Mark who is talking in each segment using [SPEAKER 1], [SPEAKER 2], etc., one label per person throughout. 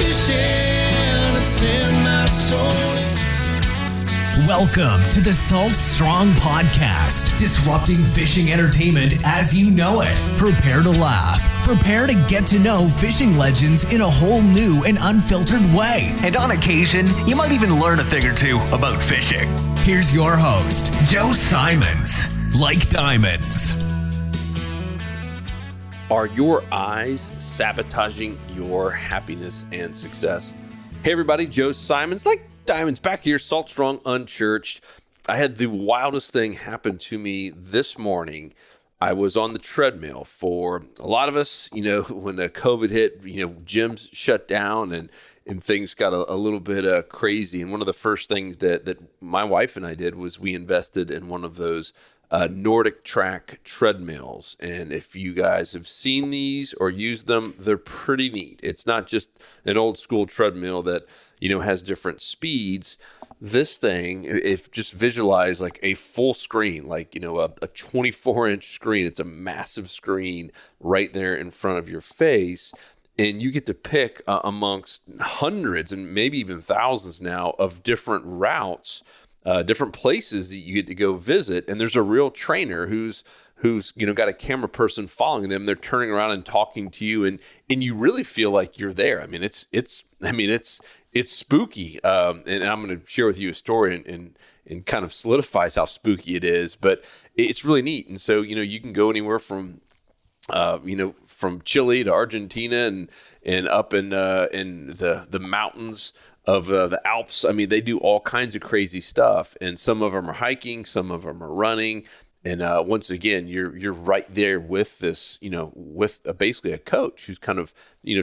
[SPEAKER 1] fishing, it's in my soul.
[SPEAKER 2] Welcome to the Salt Strong Podcast, disrupting fishing entertainment as you know it. Prepare to laugh. Prepare to get to know fishing legends in a whole new and unfiltered way. And on occasion, you might even learn a thing or two about fishing. Here's your host, Joe Simons. Like diamonds.
[SPEAKER 3] Are your eyes sabotaging your happiness and success? Hey everybody, Joe Simons, like diamonds, back here, Salt Strong Unchurched. I had the wildest thing happen to me this morning. I was on the treadmill. For a lot of us, when the COVID hit, gyms shut down and things got a little bit crazy. And one of the first things that my wife and I did was we invested in one of those Nordic track treadmills. And if you guys have seen these or used them, they're pretty neat. It's not just an old school treadmill that, has different speeds. This thing, if just visualize like a full screen, like, a 24-inch screen, it's a massive screen right there in front of your face. And you get to pick amongst hundreds and maybe even thousands now of different routes, different places that you get to go visit. And there's a real trainer who's got a camera person following them. They're turning around and talking to you, and you really feel like you're there. I mean, it's spooky. And I'm going to share with you a story and kind of solidifies how spooky it is, but it's really neat. And so, you can go anywhere from Chile to Argentina and up in the mountains of the Alps. I mean, they do all kinds of crazy stuff, and some of them are hiking, some of them are running. And once again, you're right there with this, with basically a coach who's kind of,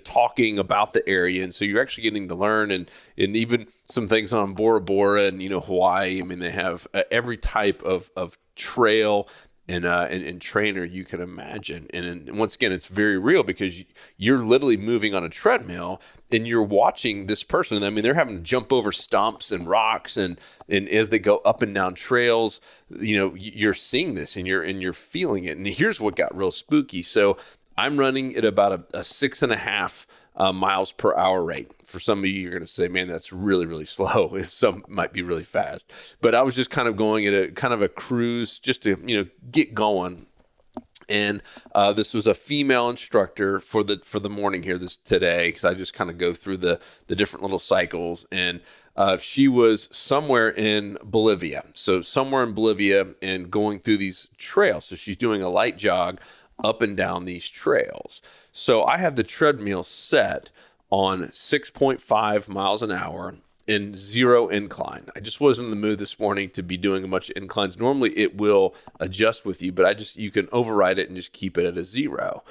[SPEAKER 3] talking about the area. And so you're actually getting to learn and even some things on Bora Bora and, Hawaii. I mean, they have every type of trail and trainer you can imagine. And once again, it's very real because you're literally moving on a treadmill and you're watching this person. I mean, they're having to jump over stumps and rocks and as they go up and down trails, you're seeing this and you're feeling it. And here's what got real spooky. So I'm running at about a 6.5 miles per hour rate. For some of you, you're going to say, man, that's really, really slow. If some might be really fast. But I was just kind of going at a kind of a cruise just to, get going. And this was a female instructor for the morning here today, because I just kind of go through the different little cycles. And she was somewhere in Bolivia. So somewhere in Bolivia and going through these trails. So she's doing a light jog up and down these trails. So I have the treadmill set on 6.5 miles an hour and 0 incline. I just wasn't in the mood this morning to be doing a bunch of inclines. Normally it will adjust with you, but you can override it and just keep it at a 0.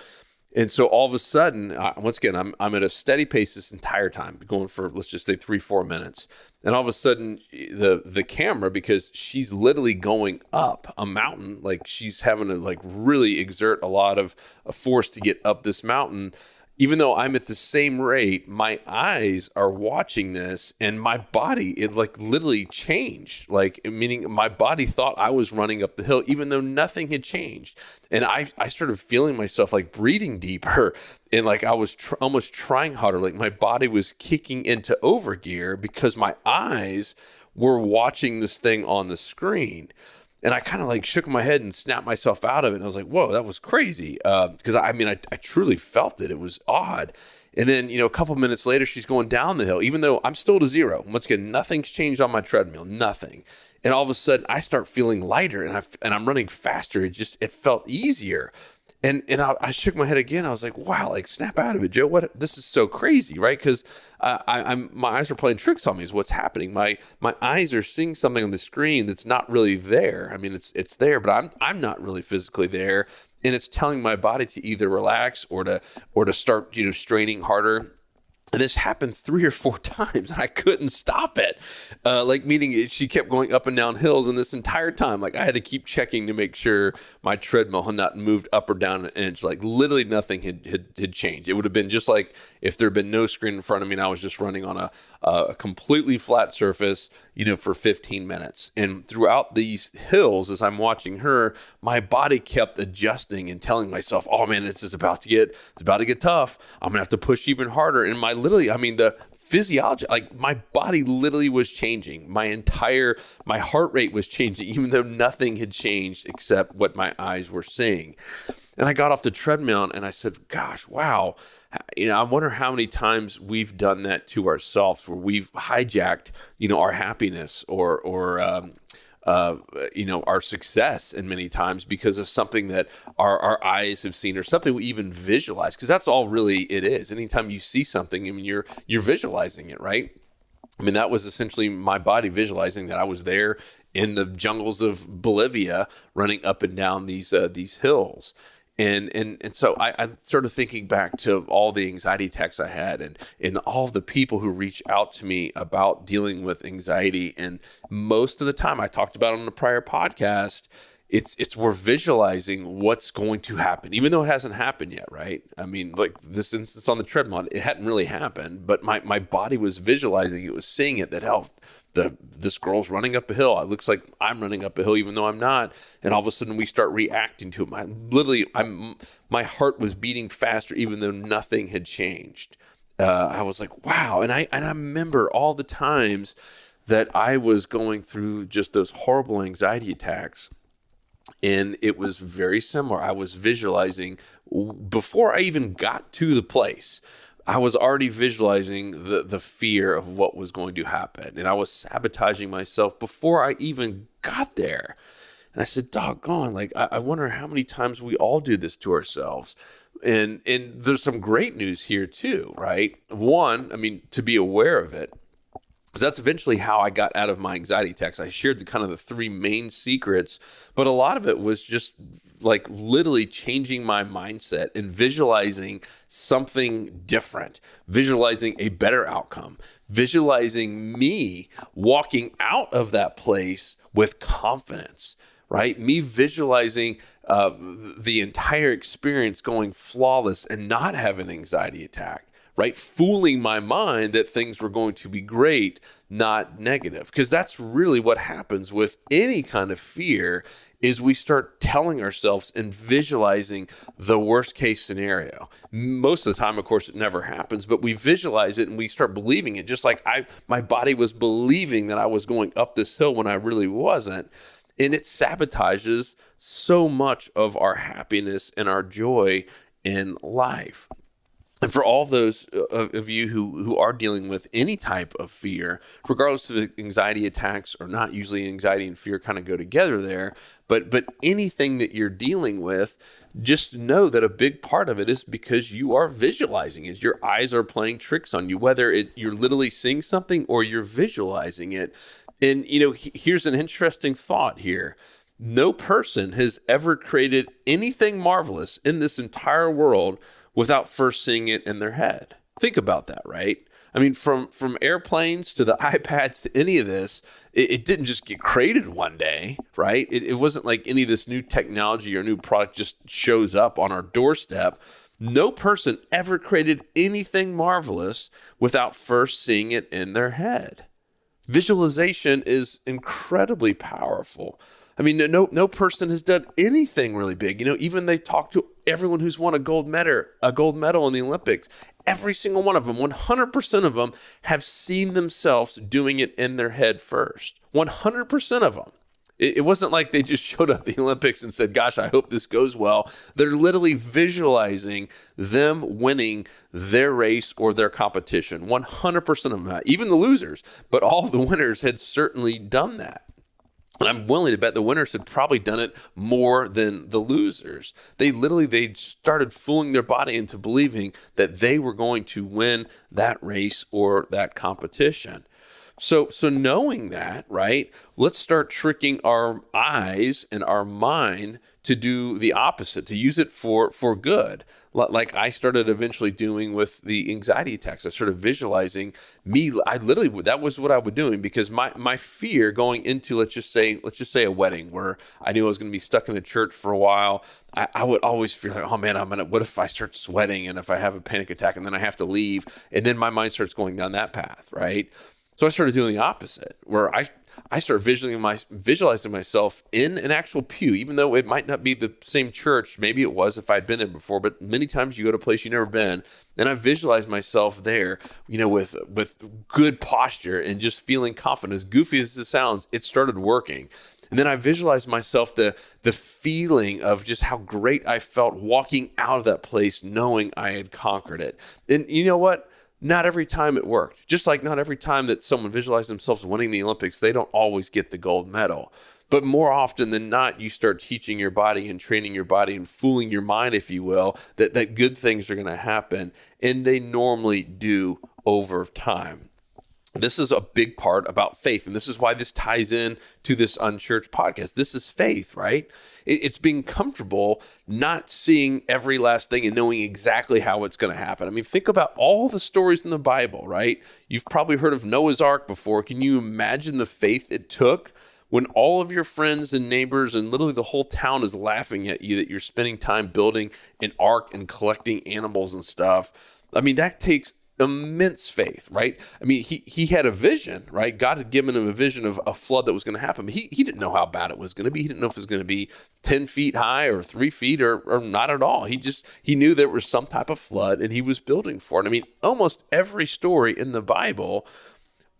[SPEAKER 3] And so all of a sudden, once again, I'm at a steady pace this entire time, going for, let's just say 3-4 minutes. And all of a sudden the camera, because she's literally going up a mountain, like she's having to really exert a lot of force to get up this mountain. Even though I'm at the same rate, my eyes are watching this and my body, it literally changed. Meaning my body thought I was running up the hill, even though nothing had changed. And I started feeling myself breathing deeper and I was almost trying harder. My body was kicking into overgear because my eyes were watching this thing on the screen. And I kind of shook my head and snapped myself out of it. And I was like, whoa, that was crazy. Because I truly felt it. It was odd. And then, a couple minutes later, she's going down the hill, even though I'm still to 0. Once again, nothing's changed on my treadmill, nothing. And all of a sudden I start feeling lighter and I'm running faster. It felt easier. And I shook my head again. I was like, wow, snap out of it, Joe. This is so crazy, right? Because my eyes are playing tricks on me is what's happening. My eyes are seeing something on the screen that's not really there. I mean, it's there, but I'm not really physically there. And it's telling my body to either relax or to start, straining harder. And this happened 3 or 4 times, and I couldn't stop it. Meaning she kept going up and down hills, and this entire time, I had to keep checking to make sure my treadmill had not moved up or down an inch. Literally nothing had changed. It would have been just like if there'd been no screen in front of me and I was just running on a completely flat surface, for 15 minutes. And throughout these hills, as I'm watching her, my body kept adjusting and telling myself, oh man, it's about to get tough. I'm gonna have to push even harder. And the physiology, like my body literally was changing. My heart rate was changing, even though nothing had changed except what my eyes were seeing. And I got off the treadmill and I said, gosh, wow. I wonder how many times we've done that to ourselves, where we've hijacked, our happiness or our success, and many times because of something that our eyes have seen or something we even visualize, because that's all really it is. Anytime you see something, you're visualizing it, right? That was essentially my body visualizing that I was there in the jungles of Bolivia running up and down these hills. And so I started thinking back to all the anxiety attacks I had and all the people who reach out to me about dealing with anxiety. And most of the time, I talked about on the prior podcast, it's we're visualizing what's going to happen, even though it hasn't happened yet, right? Like this instance on the treadmill, it hadn't really happened, but my body was visualizing it, was seeing it, that this girl's running up a hill. It looks like I'm running up a hill, even though I'm not. And all of a sudden we start reacting to it. My heart was beating faster, even though nothing had changed. I was like, wow. And I remember all the times that I was going through just those horrible anxiety attacks. And it was very similar. I was visualizing before I even got to the place. I was already visualizing the fear of what was going to happen. And I was sabotaging myself before I even got there. And I said, doggone, I wonder how many times we all do this to ourselves. And there's some great news here too, right? One, to be aware of it. Because that's eventually how I got out of my anxiety attacks. I shared the three main secrets, but a lot of it was just like literally changing my mindset and visualizing something different, visualizing a better outcome, visualizing me walking out of that place with confidence, right? Me visualizing the entire experience going flawless and not having an anxiety attack. Right? Fooling my mind that things were going to be great, not negative. Because that's really what happens with any kind of fear, is we start telling ourselves and visualizing the worst case scenario. Most of the time, of course, it never happens, but we visualize it and we start believing it. Just like my body was believing that I was going up this hill when I really wasn't. And it sabotages so much of our happiness and our joy in life. And for all those of you who are dealing with any type of fear, regardless of anxiety attacks or not, usually anxiety and fear kind of go together there, but anything that you're dealing with, just know that a big part of it is because you are visualizing it. Your eyes are playing tricks on you, whether you're literally seeing something or you're visualizing it. And, here's an interesting thought here. No person has ever created anything marvelous in this entire world without first seeing it in their head. Think about that, right? From airplanes to the iPads to any of this, it didn't just get created one day, right? It wasn't like any of this new technology or new product just shows up on our doorstep. No person ever created anything marvelous without first seeing it in their head. Visualization is incredibly powerful. No person has done anything really big. Even they talk to everyone who's won a gold medal in the Olympics. Every single one of them, 100% of them have seen themselves doing it in their head first. 100% of them. It wasn't like they just showed up at the Olympics and said, gosh, I hope this goes well. They're literally visualizing them winning their race or their competition. 100% of them, even the losers, but all the winners had certainly done that. And I'm willing to bet the winners had probably done it more than the losers. They started fooling their body into believing that they were going to win that race or that competition. So knowing that, right, let's start tricking our eyes and our mind to do the opposite, to use it for good. Like I started eventually doing with the anxiety attacks. I started visualizing me. I literally, that was what I was doing, because my fear going into, let's just say a wedding where I knew I was going to be stuck in a church for a while. I would always feel like, oh man, what if I start sweating and if I have a panic attack and then I have to leave? And then my mind starts going down that path, right? So I started doing the opposite, where I started visualizing myself in an actual pew, even though it might not be the same church. Maybe it was if I'd been there before, but many times you go to a place you've never been, and I visualized myself there, with good posture and just feeling confident. As goofy as it sounds, it started working. And then I visualized myself the feeling of just how great I felt walking out of that place, knowing I had conquered it. And you know what? Not every time it worked. Just like not every time that someone visualized themselves winning the Olympics, they don't always get the gold medal. But more often than not, you start teaching your body and training your body and fooling your mind, if you will, that good things are going to happen. And they normally do over time. This is a big part about faith. And this is why this ties in to this Unchurched podcast. This is faith, right? It's being comfortable not seeing every last thing and knowing exactly how it's going to happen. I mean, think about all the stories in the Bible, right? You've probably heard of Noah's Ark before. Can you imagine the faith it took when all of your friends and neighbors and literally the whole town is laughing at you that you're spending time building an ark and collecting animals and stuff? I mean, that takes immense faith, right? I mean, he had a vision, right? God had given him a vision of a flood that was going to happen. He didn't know how bad it was going to be. He didn't know if it was going to be 10 feet high or 3 feet or not at all. He knew there was some type of flood and he was building for it. I mean, almost every story in the Bible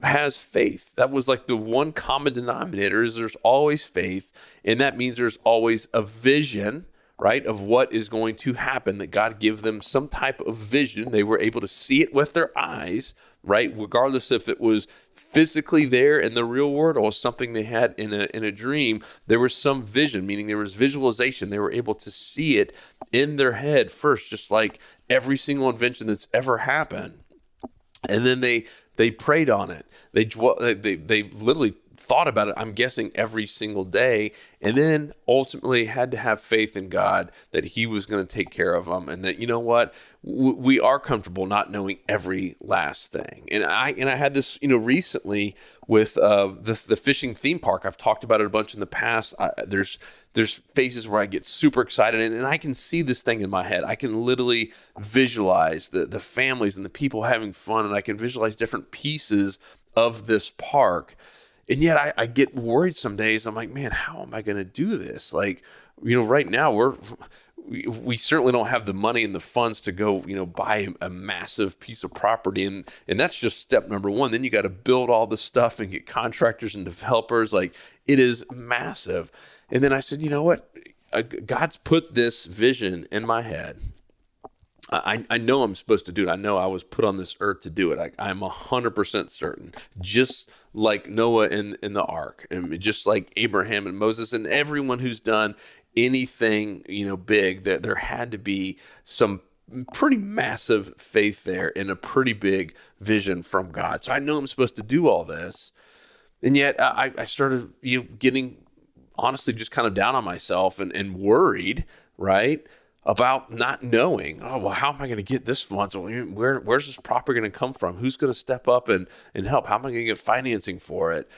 [SPEAKER 3] has faith. That was like the one common denominator, is there's always faith. And that means there's always a vision, right, of what is going to happen, that God give them some type of vision. They were able to see it with their eyes, right, regardless if it was physically there in the real world or something they had in a dream. There was some vision, meaning there was visualization. They were able to see it in their head first, just like every single invention that's ever happened. And then they prayed on it. They literally thought about it, I'm guessing, every single day, and then ultimately had to have faith in God that he was going to take care of them, and that, you know what, we are comfortable not knowing every last thing. And I had this, recently with the fishing theme park. I've talked about it a bunch in the past. There's phases where I get super excited, and I can see this thing in my head. I can literally visualize the families and the people having fun, and I can visualize different pieces of this park. And yet I get worried some days. I'm like, man, how am I going to do this? Like, right now we certainly don't have the money and the funds to go, buy a massive piece of property. And that's just step number one. Then you got to build all this stuff and get contractors and developers. Like, it is massive. And then I said, you know what? God's put this vision in my head. I know I'm supposed to do it. I know I was put on this earth to do it. I'm 100% certain. Just like Noah in the ark, and just like Abraham and Moses and everyone who's done anything, big, that there had to be some pretty massive faith there and a pretty big vision from God. So I know I'm supposed to do all this. And yet I started, getting honestly just kind of down on myself and worried, right, about not knowing, oh, well, how am I going to get this funds? Where's this property going to come from? Who's going to step up and help? How am I going to get financing for it?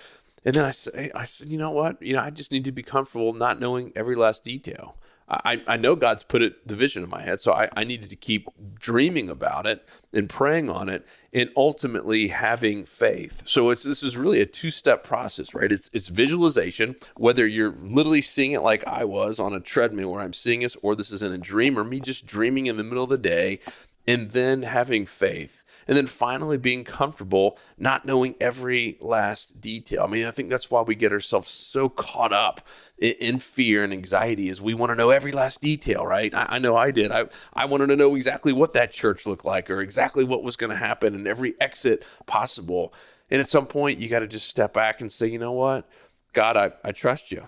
[SPEAKER 3] And then I said, you know what? I just need to be comfortable not knowing every last detail. I know God's put the vision in my head, so I needed to keep dreaming about it and praying on it and ultimately having faith. So this is really a two-step process, right? It's visualization, whether you're literally seeing it like I was on a treadmill where I'm seeing this, or this is in a dream, or me just dreaming in the middle of the day, and then having faith. And then finally being comfortable not knowing every last detail. I mean, I think that's why we get ourselves so caught up in fear and anxiety, is we want to know every last detail, right? I know I did. I wanted to know exactly what that church looked like, or exactly what was going to happen, and every exit possible. And at some point, you got to just step back and say, you know what? God, I trust you.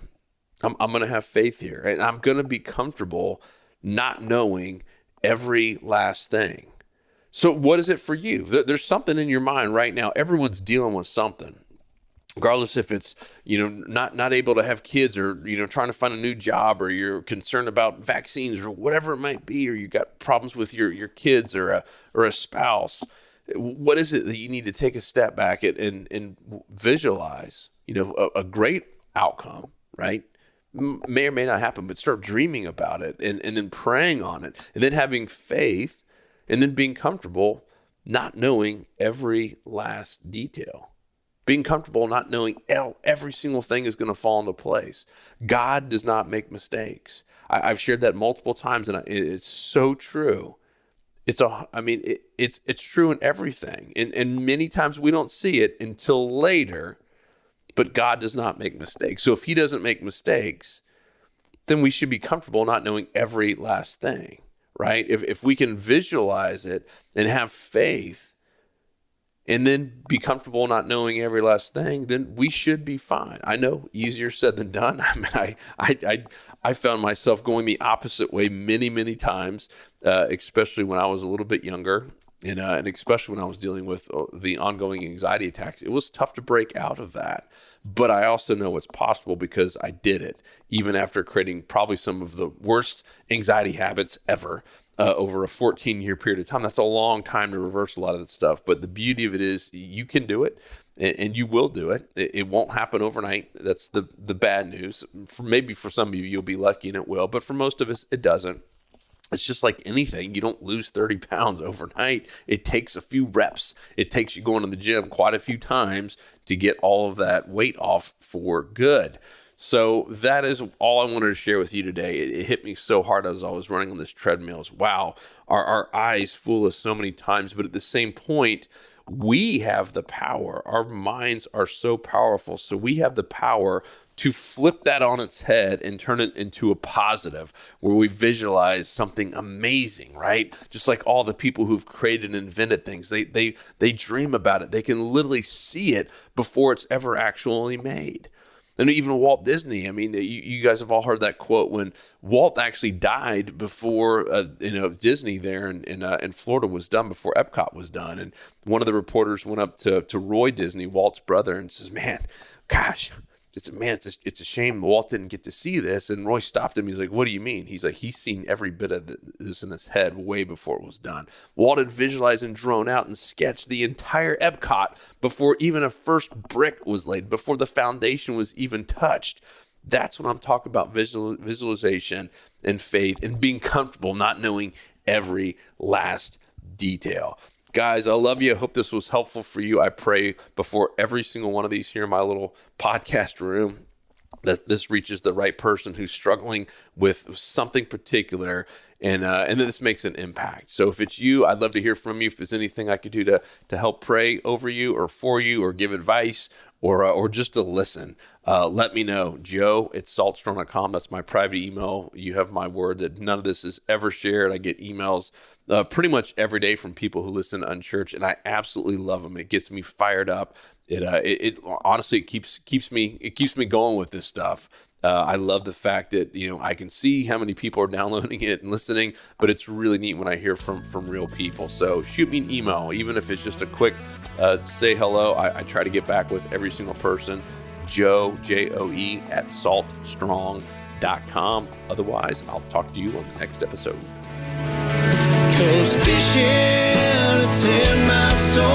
[SPEAKER 3] I'm going to have faith here. And I'm going to be comfortable not knowing every last thing. So what is it for you? There's something in your mind right now. Everyone's dealing with something. Regardless if it's, not able to have kids, or, trying to find a new job, or you're concerned about vaccines, or whatever it might be, or you got problems with your kids or a spouse. What is it that you need to take a step back and visualize, a great outcome, right? May or may not happen, but start dreaming about it and then praying on it, and then having faith, and then being comfortable not knowing every last detail. Being comfortable not knowing every single thing is going to fall into place. God does not make mistakes. I've shared that multiple times, and it's so true. It's true in everything. And many times we don't see it until later, but God does not make mistakes. So if he doesn't make mistakes, then we should be comfortable not knowing every last thing, right? If we can visualize it and have faith, and then be comfortable not knowing every last thing, then we should be fine. I know, easier said than done. I found myself going the opposite way many, many times, especially when I was a little bit younger, and especially when I was dealing with the ongoing anxiety attacks. It was tough to break out of that. But I also know it's possible because I did it, even after creating probably some of the worst anxiety habits ever. Over a 14-year period of time. That's a long time to reverse a lot of that stuff. But the beauty of it is you can do it, and you will do it. It won't happen overnight. That's the bad news. Maybe for some of you, you'll be lucky and it will. But for most of us, it doesn't. It's just like anything. You don't lose 30 pounds overnight. It takes a few reps. It takes you going to the gym quite a few times to get all of that weight off for good. So that is all I wanted to share with you today. It hit me so hard as I was running on this treadmill. Wow, our eyes fool us so many times, but at the same point, we have the power. Our minds are so powerful, so we have the power to flip that on its head and turn it into a positive, where we visualize something amazing, right? Just like all the people who've created and invented things, they dream about it. They can literally see it before it's ever actually made. And even Walt Disney, you guys have all heard that quote when Walt actually died before, Disney there in Florida was done, before Epcot was done. And one of the reporters went up to Roy Disney, Walt's brother, and says, it's a shame Walt didn't get to see this. And Roy stopped him. He's like, what do you mean? He's like, he's seen every bit of this in his head way before it was done. Walt had visualized and drawn out and sketched the entire Epcot before even a first brick was laid, before the foundation was even touched. That's what I'm talking about, visualization and faith and being comfortable not knowing every last detail. Guys, I love you. I hope this was helpful for you. I pray before every single one of these here in my little podcast room that this reaches the right person who's struggling with something particular, and that this makes an impact. So if it's you, I'd love to hear from you. If there's anything I could do to help pray over you or for you or give advice or just to listen, let me know. Joe@saltstrong.com. That's my private email. You have my word that none of this is ever shared. I get emails pretty much every day from people who listen to Unchurched, and I absolutely love them. It gets me fired up. It honestly keeps me going with this stuff. I love the fact that I can see how many people are downloading it and listening, but it's really neat when I hear from real people. So shoot me an email, even if it's just a quick say hello. I try to get back with every single person. Joe, Joe @saltstrong.com. Otherwise, I'll talk to you on the next episode.
[SPEAKER 1] 'Cause fishing, it's in my soul.